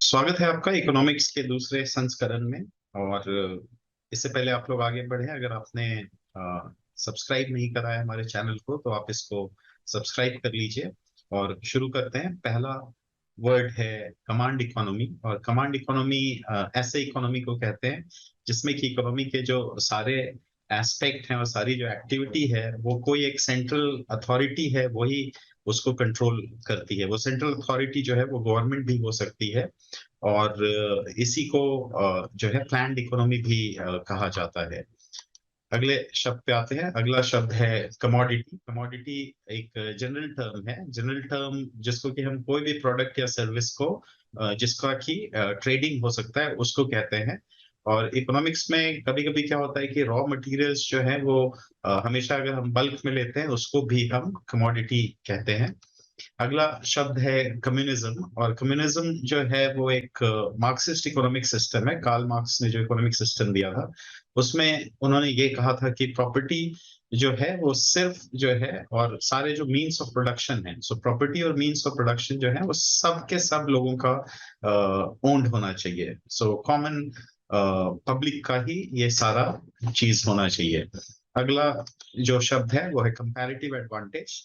स्वागत है आपका इकोनॉमिक्स के दूसरे संस्करण में। और इससे पहले आप लोग आगे बढ़े, अगर आपने सब्सक्राइब नहीं करा है हमारे चैनल को तो आप इसको सब्सक्राइब कर लीजिए। और शुरू करते हैं। पहला वर्ड है कमांड इकोनॉमी। और कमांड इकोनॉमी ऐसे इकोनॉमी को कहते हैं जिसमें कि इकोनॉमी के जो सारे एस्पेक्ट हैं और सारी जो एक्टिविटी है वो कोई एक सेंट्रल अथॉरिटी है वही उसको कंट्रोल करती है। वो सेंट्रल अथॉरिटी जो है वो गवर्नमेंट भी हो सकती है। और इसी को जो है प्लान्ड इकोनॉमी भी कहा जाता है। अगले शब्द पे आते हैं। अगला शब्द है कमोडिटी। कमोडिटी एक जनरल टर्म है। जनरल टर्म जिसको कि हम कोई भी प्रोडक्ट या सर्विस को जिसका कि ट्रेडिंग हो सकता है उसको कहते हैं। और इकोनॉमिक्स में कभी कभी क्या होता है कि रॉ मटेरियल्स जो है वो हमेशा अगर हम बल्क में लेते हैं उसको भी हम कमोडिटी कहते हैं। अगला शब्द है कम्युनिज्म। और कम्युनिज्म जो है वो एक मार्क्सिस्ट इकोनॉमिक सिस्टम है। कार्ल मार्क्स ने जो इकोनॉमिक सिस्टम दिया था उसमें उन्होंने ये कहा था कि प्रॉपर्टी जो है वो सिर्फ जो है और सारे जो मीन्स ऑफ प्रोडक्शन है, सो प्रॉपर्टी और मीन्स ऑफ प्रोडक्शन जो है वो सब के सब लोगों का ओन्ड होना चाहिए। सो कॉमन पब्लिक का ही ये सारा चीज होना चाहिए। अगला जो शब्द है वो है कंपैरेटिव एडवांटेज।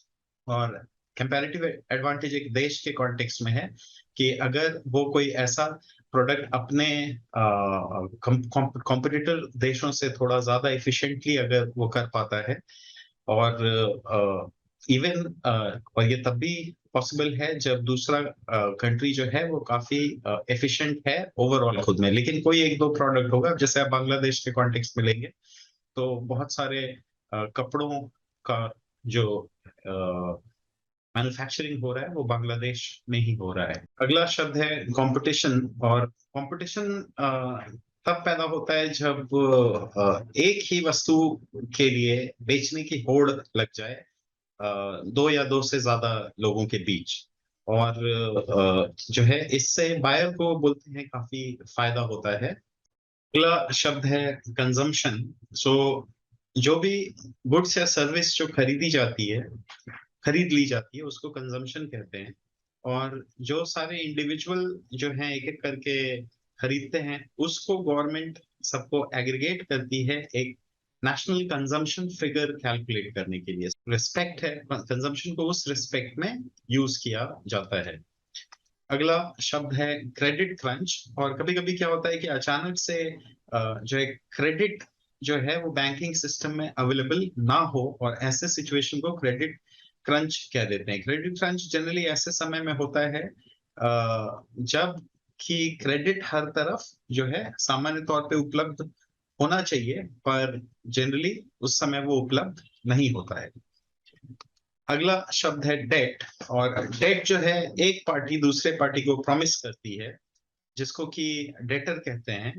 और कंपैरेटिव एडवांटेज एक देश के कॉन्टेक्स्ट में है कि अगर वो कोई ऐसा प्रोडक्ट अपने कॉम्पिटिटर देशों से थोड़ा ज्यादा इफिशिएंटली अगर वो कर पाता है। और इवन और ये तब भी पॉसिबल है जब दूसरा कंट्री जो है वो काफी एफिशिएंट है ओवरऑल खुद में, लेकिन कोई एक दो प्रोडक्ट होगा। जैसे आप बांग्लादेश के कॉन्टेक्स्ट में लेंगे तो बहुत सारे कपड़ों का जो मैन्युफैक्चरिंग हो रहा है वो बांग्लादेश में ही हो रहा है। अगला शब्द है कंपटीशन। और कंपटीशन तब पैदा होता है जब एक ही वस्तु के लिए बेचने की होड़ लग जाए दो या दो से ज्यादा लोगों के बीच। और जो है इससे बायर को बोलते हैं काफी फायदा होता है। अगला शब्द है कंजम्पशन। सो जो भी गुड्स या सर्विस जो खरीद ली जाती है उसको कंजम्पशन कहते हैं। और जो सारे इंडिविजुअल जो हैं एक एक करके खरीदते हैं उसको गवर्नमेंट सबको एग्रीगेट करती है एक नेशनल कंजम्पशन फिगर कैलकुलेट करने के लिए। रिस्पेक्ट है, कंजम्पशन को उस रिस्पेक्ट में यूज किया जाता है। अगला शब्द है क्रेडिट क्रंच। और कभी कभी क्या होता है कि अचानक से जो है क्रेडिट जो है वो बैंकिंग सिस्टम में अवेलेबल ना हो और ऐसे सिचुएशन को क्रेडिट क्रंच कह देते हैं। क्रेडिट क्रंच जनरली ऐसे समय में होता है जब कि क्रेडिट हर तरफ जो है सामान्य तौर पे उपलब्ध होना चाहिए पर जनरली उस समय वो उपलब्ध नहीं होता है। अगला शब्द है डेट। और डेट जो है एक पार्टी दूसरे पार्टी को प्रॉमिस करती है जिसको कि डेटर कहते हैं।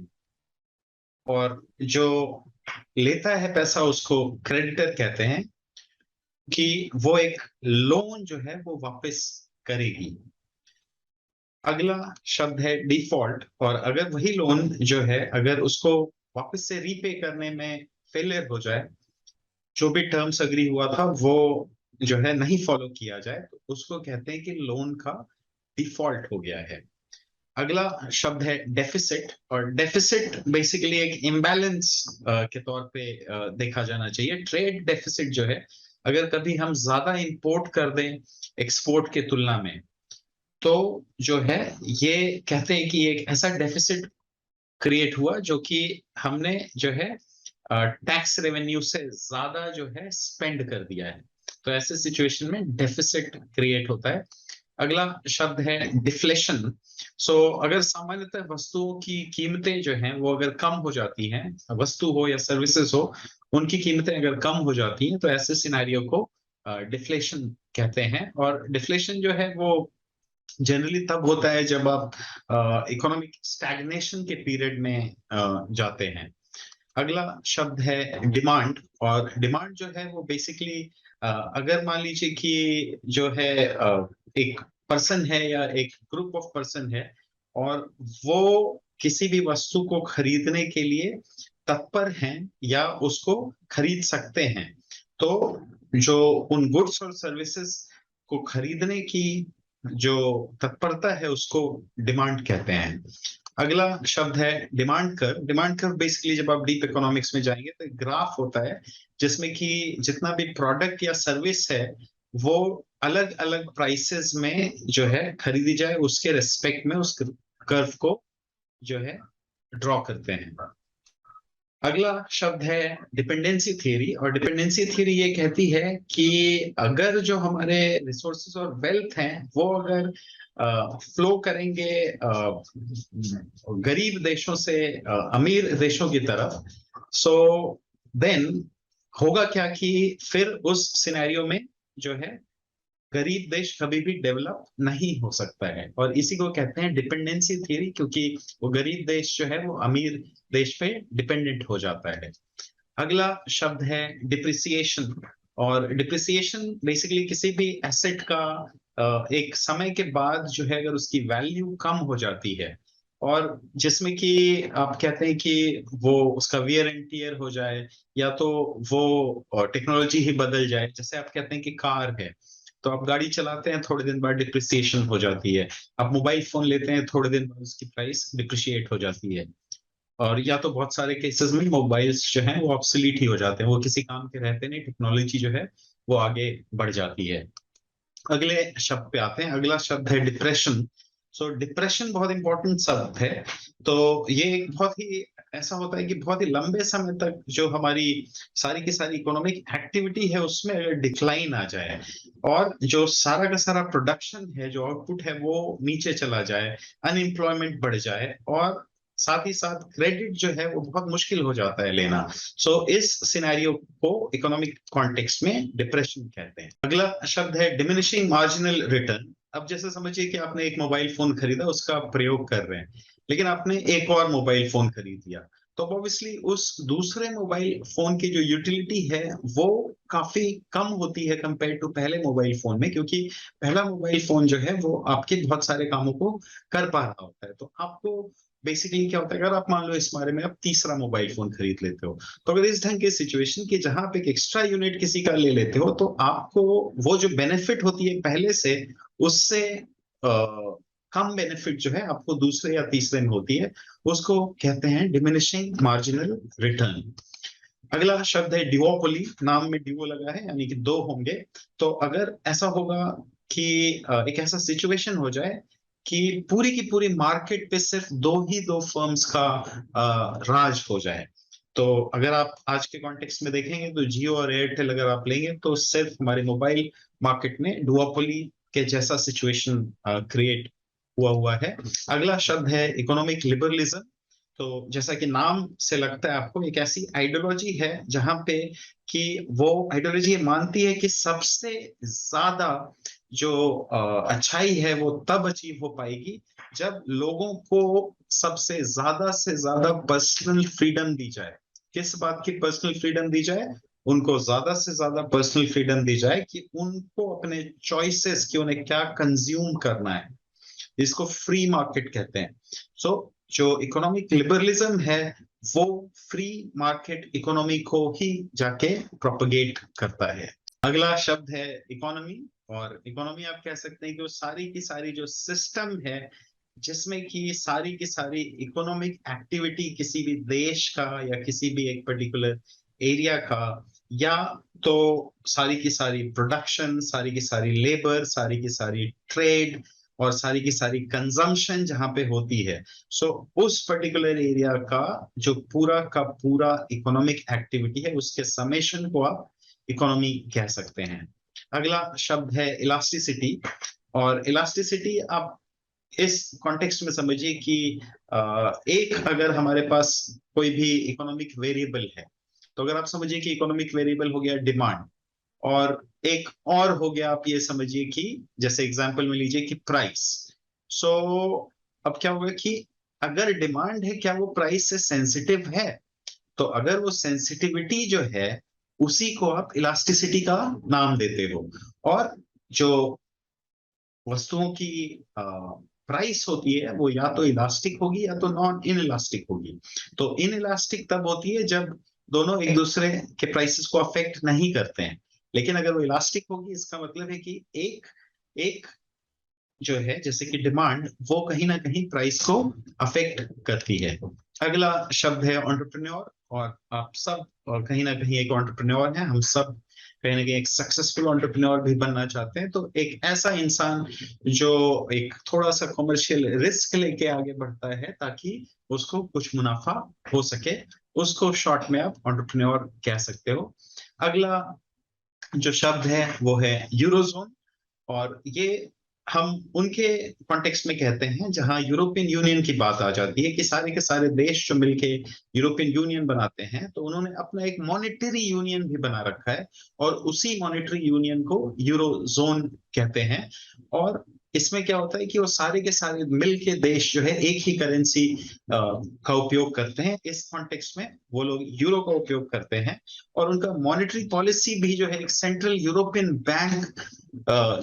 और जो लेता है पैसा उसको क्रेडिटर कहते हैं कि वो एक लोन जो है वो वापस करेगी। अगला शब्द है डिफॉल्ट। और अगर वही लोन जो है अगर उसको वापस से रीपे करने में फेलियर हो जाए, जो भी टर्म्स अग्री हुआ था वो जो है नहीं फॉलो किया जाए तो उसको कहते हैं कि लोन का डिफॉल्ट हो गया है। अगला शब्द है डेफिसिट। और डेफिसिट बेसिकली एक इम्बैलेंस के तौर पे देखा जाना चाहिए। ट्रेड डेफिसिट जो है अगर कभी हम ज्यादा इंपोर्ट कर दें एक्सपोर्ट के तुलना में तो जो है ये कहते हैं कि एक ऐसा डेफिसिट क्रिएट हुआ जो कि हमने जो है टैक्स रेवेन्यू से ज्यादा जो है स्पेंड कर दिया है। तो ऐसे सिचुएशन में डेफिसिट क्रिएट होता है। अगला शब्द है डिफ्लेशन। सो अगर सामान्यतः वस्तुओं की कीमतें जो हैं वो अगर कम हो जाती हैं, वस्तु हो या सर्विसेज हो, उनकी कीमतें अगर कम हो जाती हैं तो ऐसे सिनेरियो को डिफ्लेशन कहते हैं। और डिफ्लेशन जो है वो जनरली तब होता है जब आप इकोनॉमिक स्टैग्नेशन के पीरियड में जाते हैं। अगला शब्द है डिमांड। और डिमांड जो है वो बेसिकली अगर मान लीजिए कि जो है एक पर्सन है या एक ग्रुप ऑफ पर्सन है और वो किसी भी वस्तु को खरीदने के लिए तत्पर हैं या उसको खरीद सकते हैं तो जो उन गुड्स और सर्विसेज को खरीदने की जो तत्परता है उसको डिमांड कहते हैं। अगला शब्द है demand curve. Demand curve basically जब आप डीप इकोनॉमिक्स में जाएंगे तो एक ग्राफ होता है जिसमें कि जितना भी प्रोडक्ट या सर्विस है वो अलग अलग प्राइसेस में जो है खरीदी जाए, उसके रिस्पेक्ट में उस कर्व को जो है ड्रॉ करते हैं। अगला शब्द है डिपेंडेंसी थियरी। और डिपेंडेंसी थियरी ये कहती है कि अगर जो हमारे रिसोर्सेज और वेल्थ हैं वो अगर फ्लो करेंगे गरीब देशों से अमीर देशों की तरफ, सो देन होगा क्या कि फिर उस सिनेरियो में जो है गरीब देश कभी भी डेवलप नहीं हो सकता है। और इसी को कहते हैं डिपेंडेंसी थ्योरी, क्योंकि वो गरीब देश जो है वो अमीर देश पे डिपेंडेंट हो जाता है। अगला शब्द है डिप्रिसिएशन। और डिप्रिसिएशन बेसिकली किसी भी एसेट का एक समय के बाद जो है अगर उसकी वैल्यू कम हो जाती है और जिसमें कि आप कहते हैं कि वो उसका वियर एंड टियर हो जाए या तो वो टेक्नोलॉजी ही बदल जाए। जैसे आप कहते हैं कि कार है तो आप गाड़ी चलाते हैं, थोड़े दिन बाद डिप्रिसिएशन हो जाती है। आप मोबाइल फोन लेते हैं, थोड़े दिन बाद उसकी प्राइस डिप्रिशिएट हो जाती है। और या तो बहुत सारे केसेस में मोबाइल्स जो हैं वो ऑब्सोलीट ही हो जाते हैं, वो किसी काम के रहते नहीं, टेक्नोलॉजी जो है वो आगे बढ़ जाती है। अगले शब्द पे आते हैं। अगला शब्द है डिप्रेशन। सो डिप्रेशन बहुत इंपॉर्टेंट शब्द है। तो ये एक बहुत ही ऐसा होता है कि बहुत ही लंबे समय तक जो हमारी सारी की सारी इकोनॉमिक एक्टिविटी है उसमें अगर डिक्लाइन आ जाए और जो सारा का सारा प्रोडक्शन है, जो आउटपुट है वो नीचे चला जाए, अनएम्प्लॉयमेंट बढ़ जाए और साथ ही साथ क्रेडिट जो है वो बहुत मुश्किल हो जाता है लेना। सो इस सिनेरियो को इकोनॉमिक कॉन्टेक्स्ट में डिप्रेशन कहते हैं। अगला शब्द है डिमिनिशिंग मार्जिनल रिटर्न। अब जैसे समझिए कि आपने एक मोबाइल फोन खरीदा, उसका आप प्रयोग कर रहे हैं, लेकिन आपने एक और मोबाइल फोन खरीद लिया, तो ऑब्वियसली उस दूसरे मोबाइल फोन की जो यूटिलिटी है वो काफी कम होती है कंपेयर टू पहले मोबाइल फोन में, क्योंकि पहला मोबाइल फोन जो है वो आपके बहुत सारे कामों को कर पा रहा होता है। तो आपको बेसिकली क्या होता है, अगर आप मान लो इस बारे में आप तीसरा मोबाइल फोन खरीद लेते हो, तो अगर इस ढंग की सिचुएशन की जहां आप एक एक्स्ट्रा यूनिट किसी का ले लेते हो तो आपको वो जो बेनिफिट होती है पहले से उससे कम बेनिफिट जो है आपको दूसरे या तीसरे में होती है, उसको कहते हैं डिमिनिशिंग मार्जिनल रिटर्न। अगला शब्द है डिवोपोली। नाम में डिवो लगा है यानी कि दो होंगे। तो अगर ऐसा होगा कि एक ऐसा सिचुएशन हो जाए कि पूरी की पूरी मार्केट पे सिर्फ दो फर्म्स का राज हो जाए। तो अगर आप आज के कॉन्टेक्स्ट में देखेंगे तो जियो और एयरटेल अगर आप लेंगे तो सिर्फ हमारे मोबाइल मार्केट में डुओपोली के जैसा सिचुएशन क्रिएट हुआ है। अगला शब्द है इकोनॉमिक लिबरलिज्म। तो जैसा कि नाम से लगता है आपको, एक ऐसी आइडियोलॉजी है जहां पे कि वो आइडियोलॉजी ये मानती है कि सबसे ज्यादा जो अच्छाई है वो तब अचीव हो पाएगी जब लोगों को सबसे ज्यादा से ज्यादा पर्सनल फ्रीडम दी जाए। किस बात की पर्सनल फ्रीडम दी जाए? उनको ज्यादा से ज्यादा पर्सनल फ्रीडम दी जाए कि उनको अपने चॉइसेस कि उन्हें क्या कंज्यूम करना है। इसको फ्री मार्केट कहते हैं। सो जो इकोनॉमिक लिबरलिज्म है वो फ्री मार्केट इकोनॉमी को ही जाके प्रोपगेट करता है। अगला शब्द है इकोनॉमी। और इकोनॉमी आप कह सकते हैं कि वो सारी की सारी जो सिस्टम है जिसमें कि सारी की सारी इकोनॉमिक एक्टिविटी किसी भी देश का या किसी भी एक पर्टिकुलर एरिया का, या तो सारी की सारी प्रोडक्शन, सारी की सारी लेबर, सारी की सारी ट्रेड और सारी की सारी कंजम्पशन जहां पे होती है, सो उस पर्टिकुलर एरिया का जो पूरा का पूरा इकोनॉमिक एक्टिविटी है उसके समेशन को आप इकोनॉमी कह सकते हैं। अगला शब्द है इलास्टिसिटी। और इलास्टिसिटी आप इस कॉन्टेक्स्ट में समझिए कि एक अगर हमारे पास कोई भी इकोनॉमिक वेरिएबल है, तो अगर आप समझिए कि इकोनॉमिक वेरिएबल हो गया डिमांड, और एक और हो गया आप ये समझिए कि जैसे एग्जांपल में लीजिए कि प्राइस। सो अब क्या होगा कि अगर डिमांड है क्या वो प्राइस से सेंसिटिव है? तो अगर वो सेंसिटिविटी जो है उसी को आप इलास्टिसिटी का नाम देते हो। और जो वस्तुओं की प्राइस होती है वो या तो इलास्टिक होगी या तो नॉन इन इलास्टिक होगी। तो इन इलास्टिक तब होती है जब दोनों एक दूसरे के प्राइसेस को अफेक्ट नहीं करते हैं। लेकिन अगर वो इलास्टिक होगी इसका मतलब है कि एक एक जो है जैसे कि डिमांड, वो कहीं ना कहीं प्राइस को अफेक्ट करती है। अगला शब्द है एंटरप्रेन्योर, और आप सब और कहीं ना कहीं एक एंटरप्रेन्योर हैं, हम सब कहीं ना कहीं एक सक्सेसफुल एंटरप्रेन्योर भी बनना चाहते हैं। तो एक ऐसा इंसान जो एक थोड़ा सा कमर्शियल रिस्क लेके आगे बढ़ता है ताकि उसको कुछ मुनाफा हो सके, उसको शॉर्ट में आप एंटरप्रेन्योर कह सकते हो। अगला जो शब्द है वो है यूरोजोन, और ये हम उनके कॉन्टेक्स्ट में कहते हैं जहां यूरोपियन यूनियन की बात आ जाती है कि सारे के सारे देश जो मिलके यूरोपियन यूनियन बनाते हैं, तो उन्होंने अपना एक मॉनेटरी यूनियन भी बना रखा है, और उसी मॉनेटरी यूनियन को यूरो जोन कहते हैं। और इसमें क्या होता है कि वो सारे के सारे मिल के देश जो है एक ही करेंसी का उपयोग करते हैं। इस कॉन्टेक्स्ट में वो लोग यूरो का उपयोग करते हैं, और उनका मॉनेटरी पॉलिसी भी जो है एक सेंट्रल यूरोपियन बैंक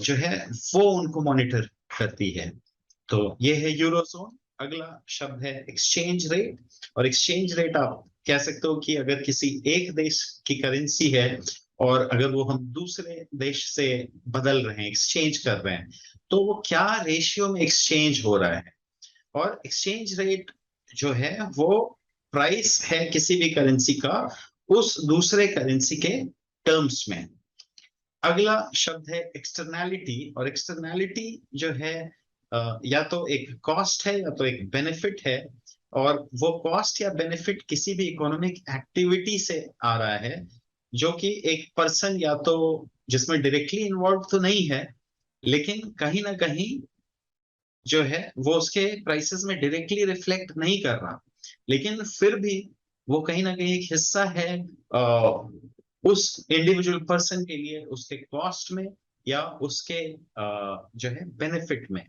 जो है वो उनको मॉनिटर करती है। तो ये है यूरोजोन। अगला शब्द है एक्सचेंज रेट, और एक्सचेंज रेट आप कह सकते हो कि अगर किसी एक देश की करेंसी है और अगर वो हम दूसरे देश से बदल रहे हैं, एक्सचेंज कर रहे हैं, तो वो क्या रेशियो में एक्सचेंज हो रहा है। और एक्सचेंज रेट जो है वो प्राइस है किसी भी करेंसी का उस दूसरे करेंसी के टर्म्स में। अगला शब्द है एक्सटर्नैलिटी, और एक्सटर्नैलिटी जो है या तो एक कॉस्ट है या तो एक बेनिफिट है, और वो कॉस्ट या बेनिफिट किसी भी इकोनॉमिक एक्टिविटी से आ रहा है जो कि एक पर्सन या तो जिसमें डायरेक्टली इन्वॉल्व तो नहीं है, लेकिन कहीं ना कहीं जो है वो उसके प्राइसेस में डायरेक्टली रिफ्लेक्ट नहीं कर रहा, लेकिन फिर भी वो कहीं ना कहीं एक हिस्सा है उस इंडिविजुअल पर्सन के लिए उसके कॉस्ट में या उसके जो है बेनिफिट में।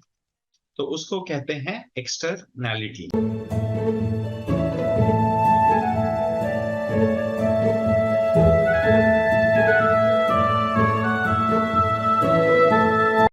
तो उसको कहते हैं एक्सटर्नैलिटी।